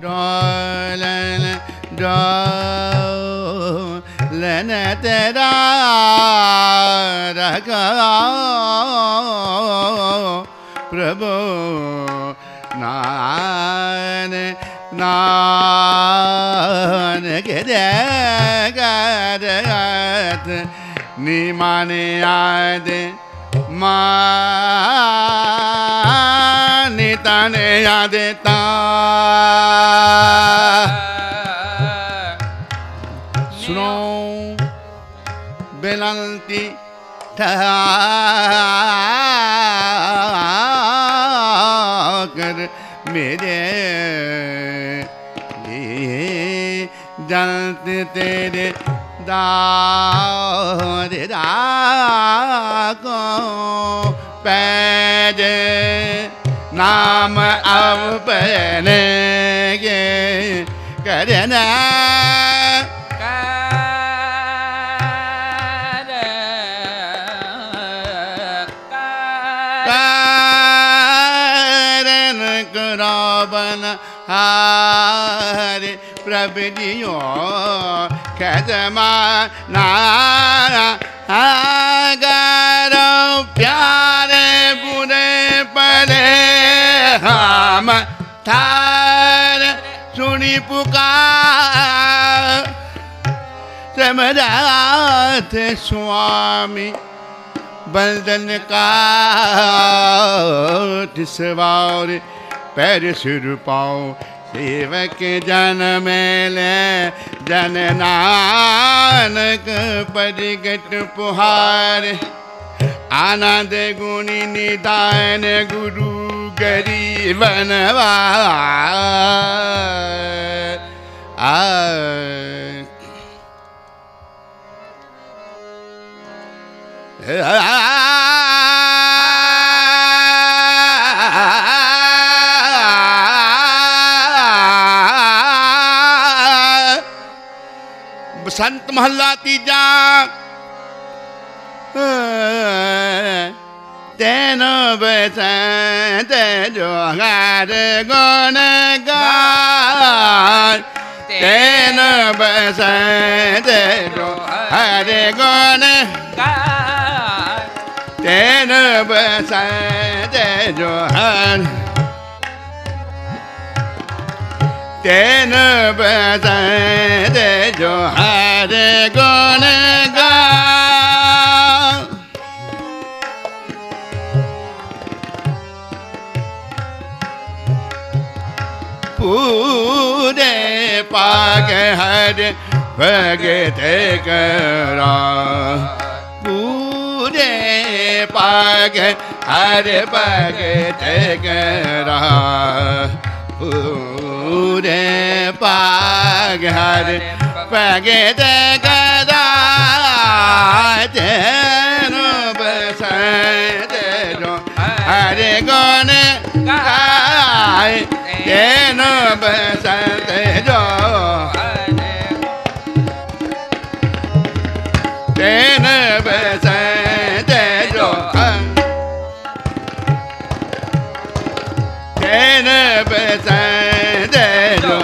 Dolan Dolan तेरा रखा प्रभु नान नान के जगत निमाने याद मानिताने यादेता सुनो बेलंती ठाकर मेरे जानते तेरे दारे को पैज नाम अब पहने के करना कारण कराबन हारे प्रभु जियो खजमा नागर प्यारे बुरे पड़े हम थार सुनी पुकार समझात स्वामी बंधन का सवार पैर सिर पाओ सेवक जन मेले जन नानक परिगट पुहार आनंद गुणी निदान गुरु गरीबनवा बसंत महल्ला तीजा तेन बसंत जोहार गुण गान तेन बसंत जोहार गुण गान तेन बसंत जोहार तेन बसंत जोहार गुण गान पूरे पाग हर भगत करा पूरे पाग हर भगत करा पूरे पाग हर भगत करा तेन बसंत जो हर गुण गाय तेन बसंत जो तेन बसंत जो तेन बसंत जो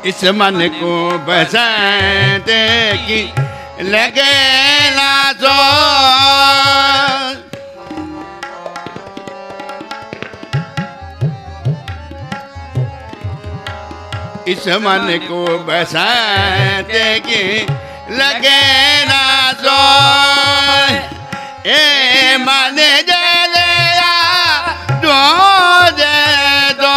इस मन को बसंत की लगे ना जो इस मन को बसंत की लगे ना जो ए मन जलिया दो दे दो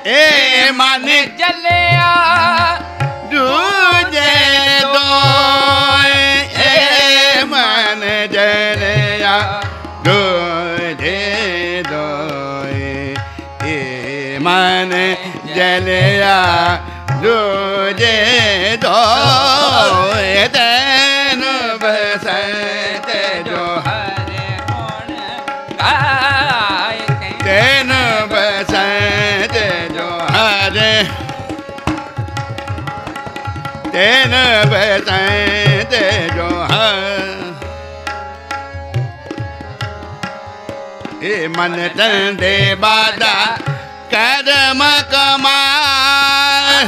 ए मन जलिया दूजे दो ए मन जलिया दूजे दो ए मन जलिया दूजे दो तेन बसंत जो हरे गुण गाय तेन बसंत जो हरे तेन बसंत बसंत जो है ए मन तन दे बाधा कर्म कमाए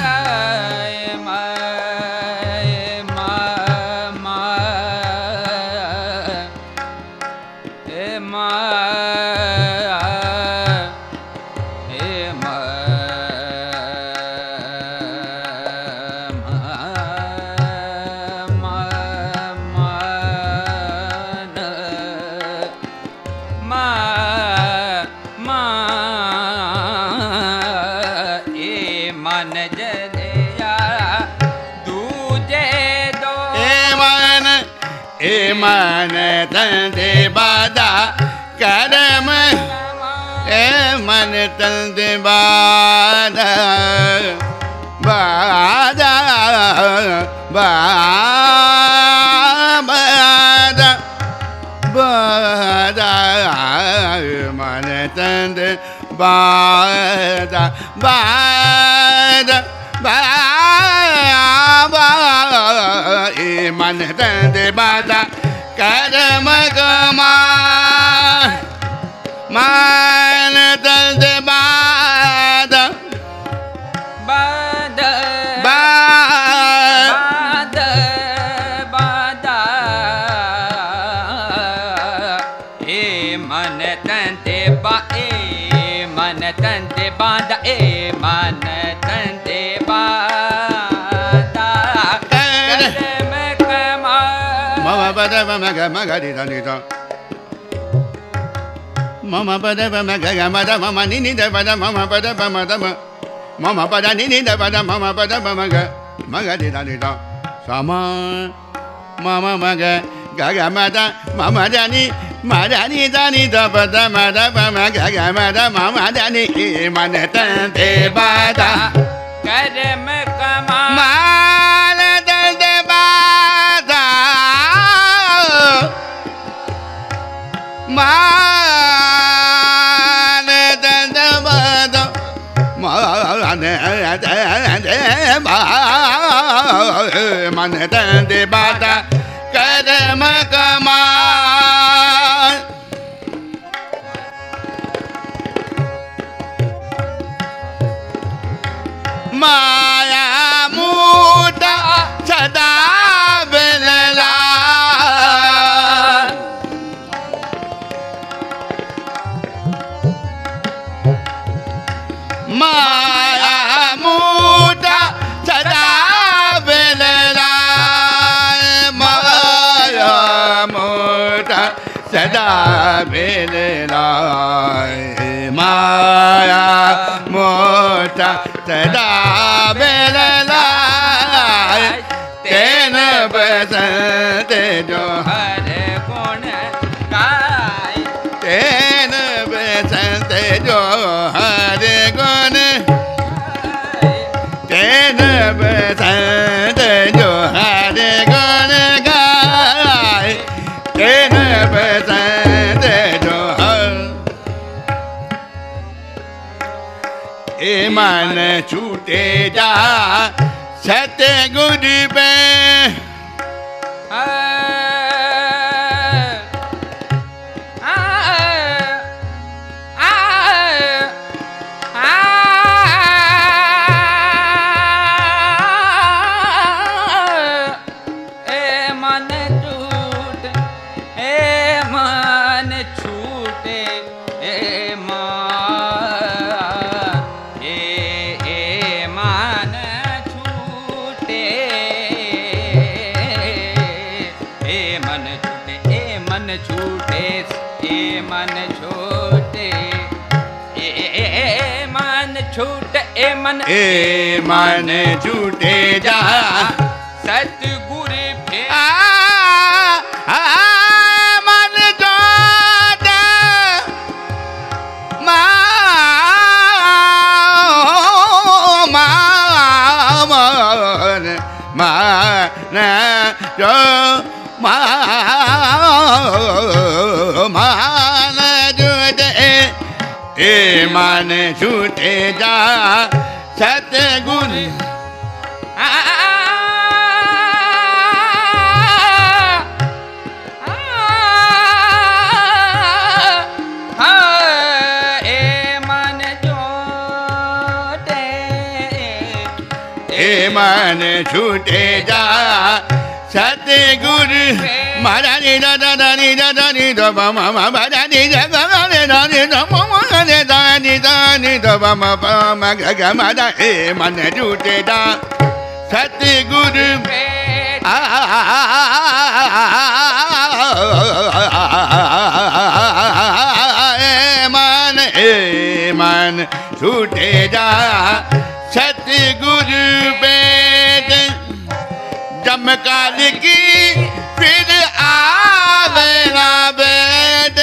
मन तंदे बाधा कर्म ए मन तंदे बाधा बाधा बाधा बाधा मन तंदे बाधा बाधा बाधा मन तंदे बाधा कर्म कमा मान तंद बाद बाद बाद बाद ए मन तंद बा ए मन तंद बाद ए मन तंद बाद कर्म कमा मम पद मग मग रि ध मम पद मग ग मद मम नि नि द पद मम पद मम द मम पद नि नि द पद मम पद मग मग रि ध सम मम मग ग ग मद मम द नि मद नि द नि द पद मद मग ग मद मम द नि मन तंदे बाधा कर्म कमा मान तंदे बाधा मान तंदे बाधा मन तंदे बाधा कर्म कमा माया मूटा सदा बिलला माया मूटा सदा बिलला माया मूटा सदा बिलला माया मूटा सदा बिलला तेन बसंत जो हर गुण गाय तेन बसंत जो हर गुण तेन बसंत जो हर गुण गाय तेन बसंत जो हर ए मन छूटे जा सतगुर पे ए मन छूटे जा सतगुर पे मन जोड़ मान मान जो मान जुटे ए मन छूटे जा सतगुर मन छूटे जा सतगुरु मारा नि दा दा दा नि दा दा नि दा बा मा मा बा दा नि दा गा गा ने दा नि दा म म ने दा नि दा बा मा बा मा गा गा मा दा ए मन छूटे जा सतगुरु मन छूटे जा सतगुरु बेद जमकाल की फिर आवेगा बेद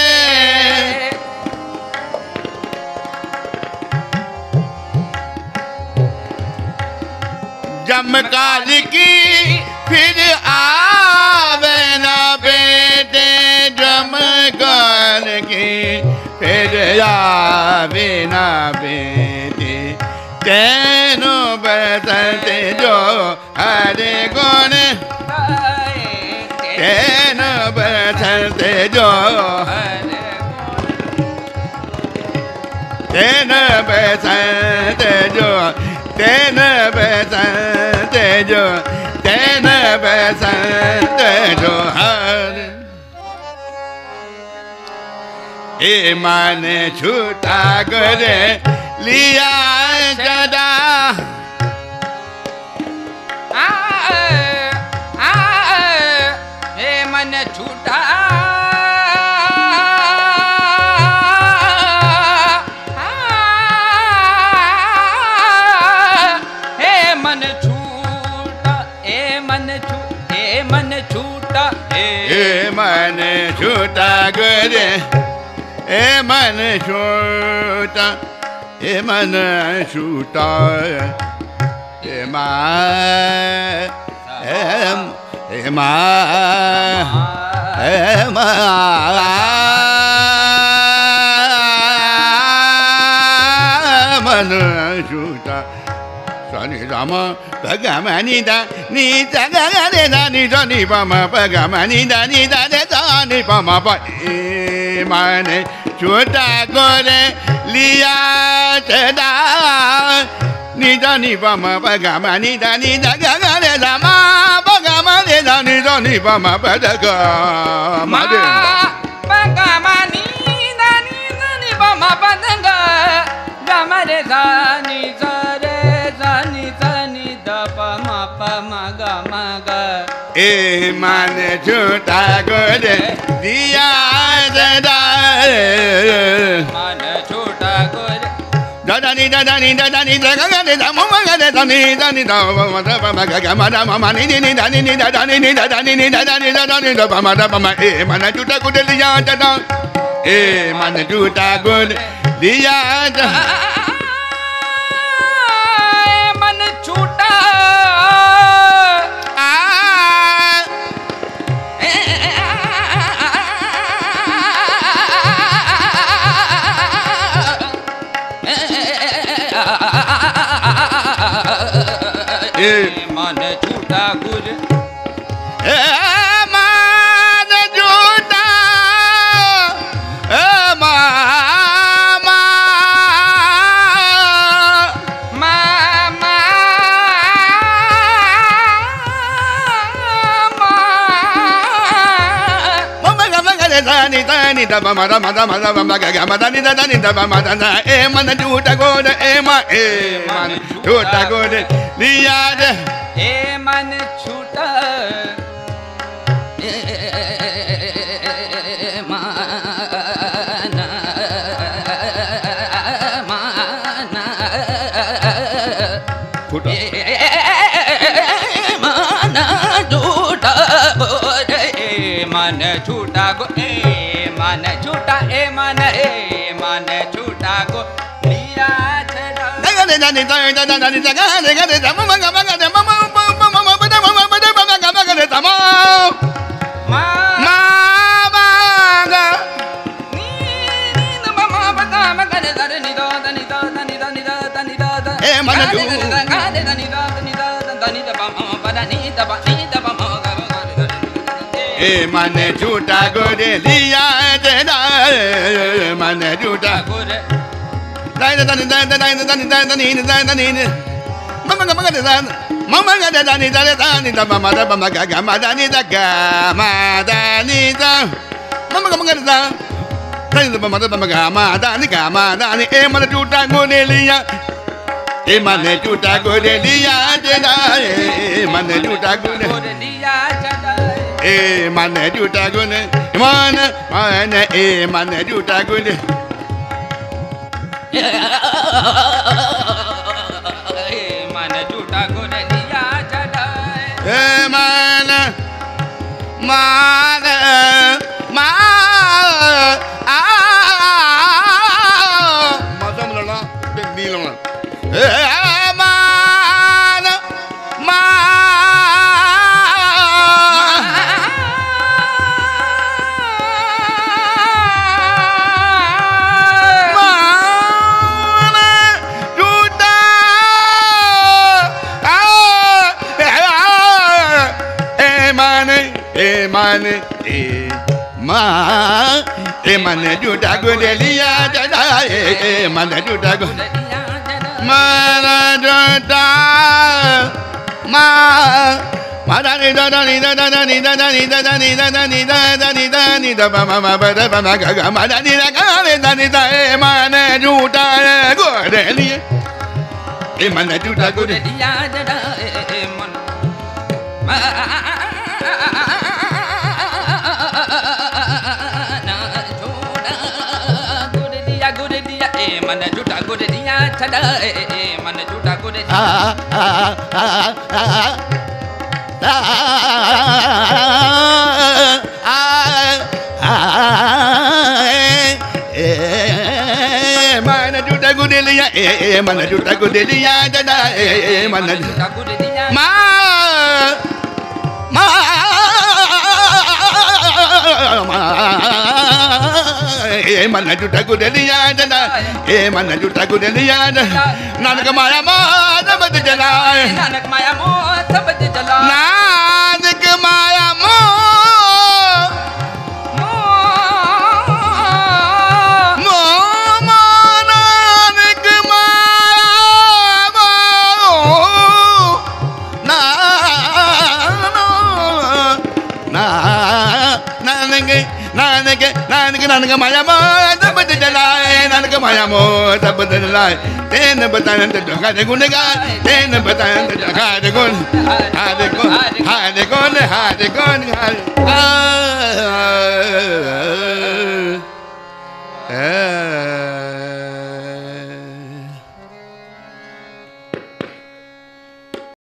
जमकाल की फिर आवेगा बेद जमकाल की फिर आवेगा बेद तेनो बसते जो हरे गुण तेनो बसते जो तेनो बसते जो तेनो बसते जो तेनो बसते जो हरे ए मन छूटा करे लिया जदा हे मन छूटा हे मन छूटा हे मन छूटा हे मन छूटा करे हे मन छूटा हे मन छूटा हे मन छूटा सनि राम भगमनि दा नि दा गा रे दा नि दा नि प म भगमनि दा नि दा रे दा नि प म प मन छूटा करे लिया चदा नि दा नि प म भगमनि दा नि दा गा रे दा म भगमनि दा नि प म प द गा म रे भगमनि दा नि प म प द गा गा म रे दा नि सा रे सा नि द प म गा म गा ए मन छूटा करे दिया जदा मन छूटा करे दादा नि दा गा गा रे दा म म गा रे दा नि दा म म दा प म गा गा म दा म म नि नि दा नि दा नि दा नि दा दा प म दा प म ए मन छूटा करे लिया जदा ए मन छूटा करे लिया जदा मन छूटा मन छूटा गुज मन छूटा ni da ba ma da ma da ma da ma ga ga ma da ni da ba ma da na e man juta go de e man juta go de liya de e man chuta मन छूटा गो मन छूटा मन छूटा गो लिया छड़ा दानी दानी दानी दानी दानी दानी दानी दानी मगा मगा दे ममा ममा ममा बदा ममा बदा मगा मगा दे तमा मा मगा नी न ममा बदा मगा दे दानी दो दानी दो दानी दानी दो दानी दो ए मन दू दानी दानी दो दानी दो दानी दो ममा बदा नी दबा ए मन झूठा गोरे लिया तेरा मन झूठा गोरे दानी दानी दानी दानी दानी दानी दानी दानी ममा मगा दे दानी Mama ga da ni da mama da mama ga ma da ni da ga ma da ni da mama ga ma da da mama da mama ga ma da ni e ma tu ta go ne liya e ma ne tu ta go ne liya da e ma ne tu ta go ne liya da e ma ne tu ta go ne ma ne e ma ne tu ta go ne Mane juta gudelia jada mane juta gu mane juta ma da ni da da ni da da ni da da ni da da ni da da ni da da ni da ni da ba ma ba da ba ma ga ma da ni da ga da ni da mane juta gudelia mane juta gudelia jada man juta gudelia chada man juta gudelia man juta gudelia man juta gudelia chada man juta gudelia ma mana juta gudelia jana mana juta gudelia nanak maya mo sabad jala nanak maya mo sabad jala nanak maya mo nanak maya mo nanak maya mo sabad jala nanak maya mo sabad jala ten batan te ga de gun ga ten batan te ga de gun ha de gun ha de gun ha de gun ha